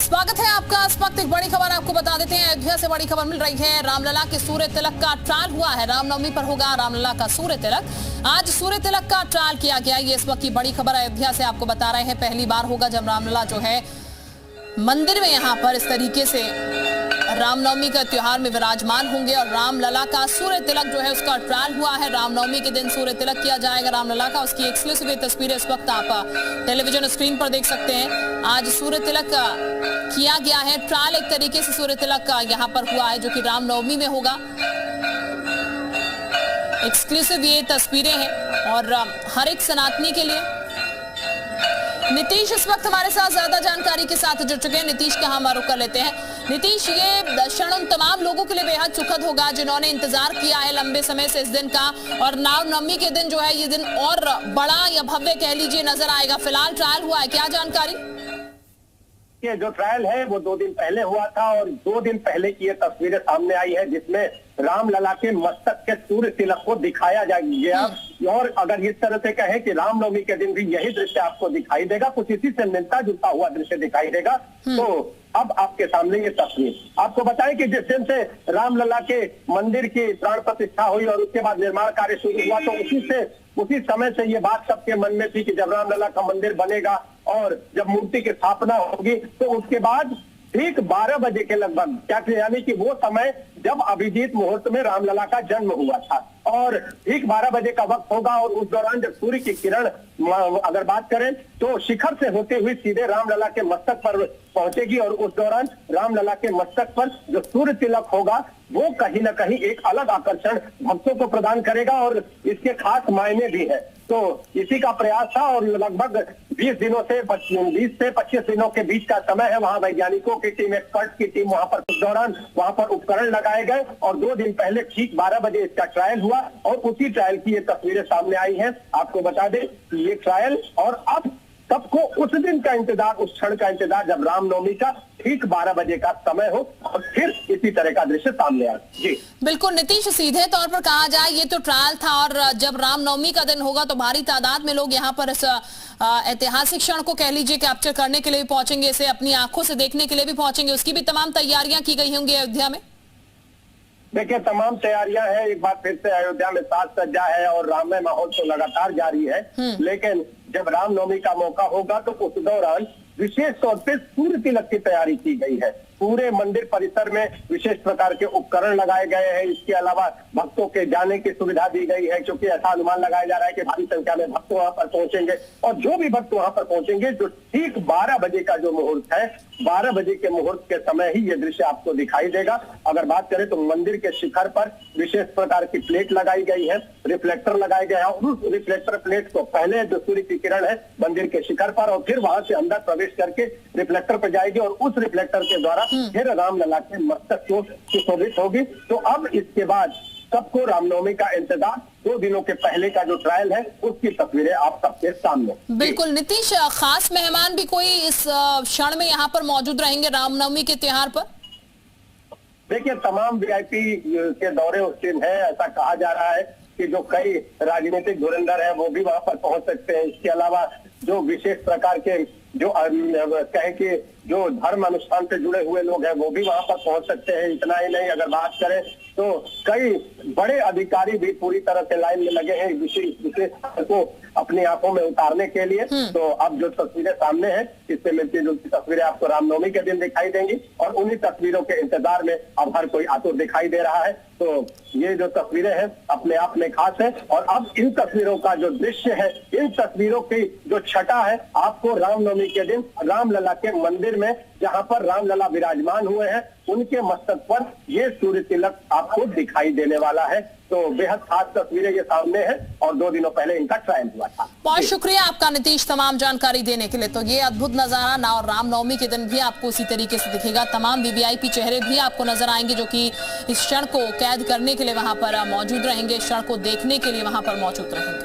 स्वागत है आपका। इस वक्त एक बड़ी खबर आपको बता देते हैं। अयोध्या से बड़ी खबर मिल रही है। रामलला के सूर्य तिलक का ट्रायल हुआ है। रामनवमी पर होगा रामलला का सूर्य तिलक। आज सूर्य तिलक का ट्रायल किया गया। ये इस वक्त की बड़ी खबर अयोध्या से आपको बता रहे हैं। पहली बार होगा जब रामलला जो है मंदिर में यहाँ पर इस तरीके से रामनवमी का त्योहार में विराजमान होंगे और रामलला का सूर्य तिलक जो है उसका ट्रायल हुआ है। रामनवमी के दिन सूर्य तिलक किया जाएगा रामलला का। उसकी एक्सक्लूसिव तस्वीरें इस वक्त आप टेलीविजन स्क्रीन पर देख सकते हैं। आज सूर्य तिलक किया गया है। ट्रायल एक तरीके से सूर्य तिलक यहाँ पर हुआ है जो कि रामनवमी में होगा। एक्सक्लूसिव ये तस्वीरें हैं और हर एक सनातनी के लिए। नीतीश इस वक्त हमारे साथ ज्यादा जानकारी के साथ जुड़ चुके हैं। नीतीश का हम आरोप कर लेते हैं। नीतीश, ये क्षण उन तमाम लोगों के लिए बेहद सुखद होगा जिन्होंने इंतजार किया है लंबे समय से इस दिन का, और रामनवमी के दिन जो है ये दिन और बड़ा या भव्य कह लीजिए नजर आएगा। फिलहाल ट्रायल हुआ है, क्या जानकारी? ये जो ट्रायल है वो 2 दिन पहले हुआ था और 2 दिन पहले की ये तस्वीरें सामने आई है जिसमें रामलला के मस्तक के सूर्य तिलक को दिखाया गया। और अगर इस तरह से कहें कि रामनवमी के दिन भी यही दृश्य आपको दिखाई देगा, कुछ इसी से मिलता जुलता हुआ दृश्य दिखाई देगा। तो अब आपके सामने ये तस्वीर आपको बताएं कि जिस दिन से रामलला के मंदिर की प्राण प्रतिष्ठा हुई और उसके बाद निर्माण कार्य शुरू हुआ, तो उसी समय से ये बात सबके मन में थी कि जब रामलला का मंदिर बनेगा और जब मूर्ति की स्थापना होगी तो उसके बाद ठीक 12 बजे के लगभग, क्या यानी कि वो समय जब अभिजीत मुहूर्त में रामलला का जन्म हुआ था और ठीक 12 बजे का वक्त होगा। और उस दौरान जब सूर्य की किरण अगर बात करें तो शिखर से होते हुए सीधे रामलला के मस्तक पर पहुंचेगी और उस दौरान रामलला के मस्तक पर जो सूर्य तिलक होगा वो कहीं ना कहीं एक अलग आकर्षण भक्तों को प्रदान करेगा और इसके खास मायने भी है। तो इसी का प्रयास था और लगभग 20 से 25 दिनों के बीच का समय है। वहां वैज्ञानिकों की टीम, एक्सपर्ट की टीम वहां पर उस दौरान वहां पर उपकरण लगाए गए और 2 दिन पहले ठीक 12 बजे इसका ट्रायल हुआ और उसी ट्रायल की ये तस्वीरें सामने आई हैं। आपको बता दें ये ट्रायल और अब सबको उस दिन का इंतजार, उस क्षण का इंतजार जब रामनवमी का ठीक 12 बजे का समय हो और फिर इसी तरह का दृश्य सामने आए। जी बिल्कुल नीतीश, सीधे तौर पर कहा जाए ये तो ट्रायल था और जब रामनवमी का दिन होगा तो भारी तादाद में लोग यहाँ पर इस ऐतिहासिक क्षण को कह लीजिए कैप्चर करने के लिए भी पहुंचेंगे, इसे अपनी आंखों से देखने के लिए भी पहुंचेंगे। उसकी भी तमाम तैयारियां की गई होंगी अयोध्या में। देखिए तमाम तैयारियां हैं। एक बार फिर से अयोध्या में साज सज्जा है और राममय माहौल तो लगातार जारी है, लेकिन जब रामनवमी का मौका होगा तो उस दौरान विशेष तौर पे सूर्य तिलक की तैयारी की गई है। पूरे मंदिर परिसर में विशेष प्रकार के उपकरण लगाए गए हैं। इसके अलावा भक्तों के जाने की सुविधा दी गई है क्योंकि ऐसा अनुमान लगाया जा रहा है कि भारी संख्या में भक्त वहां पर पहुंचेंगे और जो भी भक्त वहां पर पहुंचेंगे, जो ठीक 12 बजे का जो मुहूर्त है, 12 बजे के मुहूर्त के समय ही ये दृश्य आपको दिखाई देगा। अगर बात करें तो मंदिर के शिखर पर विशेष प्रकार की प्लेट लगाई गई है, रिफ्लेक्टर लगाए गए हैं और उस रिफ्लेक्टर प्लेट को पहले जो सूर्य की किरण है मंदिर के शिखर पर और फिर वहां से अंदर प्रवेश करके रिफ्लेक्टर पर जाएगी और उस रिफ्लेक्टर के द्वारा फिर रामलला के मस्तक को सुशोभित होगी। तो अब इसके बाद सबको रामनवमी का इंतजार, 2 दिनों के पहले का जो ट्रायल है उसकी तस्वीरें आप सबके सामने। बिल्कुल नीतीश, खास मेहमान भी कोई इस क्षण में यहाँ पर मौजूद रहेंगे रामनवमी के त्योहार पर? देखिए तमाम वीआईपी के दौरे उस दिन है। ऐसा कहा जा रहा है कि जो कई राजनीतिक धुरंधर है वो भी वहां पर पहुंच सकते हैं। इसके अलावा जो विशेष प्रकार के जो कहें कि जो धर्म अनुष्ठान से जुड़े हुए लोग हैं वो भी वहां पर पहुंच सकते हैं। इतना ही नहीं, अगर बात करें तो कई बड़े अधिकारी भी पूरी तरह से लाइन में लगे हैं विशेष को अपनी आंखों में उतारने के लिए। तो अब जो तस्वीरें सामने हैं इससे मिलती जुलती तस्वीरें आपको रामनवमी के दिन दिखाई देंगी और उन्हीं तस्वीरों के इंतजार में अब हर कोई आतुर दिखाई दे रहा है। तो ये जो तस्वीरें हैं अपने आप में खास है और अब इन तस्वीरों का जो दृश्य है, इन तस्वीरों की जो छटा है आपको रामनवमी के दिन रामलला के मंदिर में, जहां पर रामलला विराजमान हुए हैं, उनके मस्तक पर ये सूर्य तिलक आपको दिखाई देने वाला है। तो बेहद खास तस्वीरें ये सामने हैं और 2 दिनों पहले इनका ट्रायल हुआ था। बहुत शुक्रिया आपका नीतीश तमाम जानकारी देने के लिए। तो ये अद्भुत नजारा ना और रामनवमी के दिन भी आपको उसी तरीके से दिखेगा। तमाम वीवीआईपी चेहरे भी आपको नजर आएंगे जो कि इस क्षण को कैद करने के लिए वहां पर मौजूद रहेंगे, इस क्षण को देखने के लिए वहां पर मौजूद रहेंगे।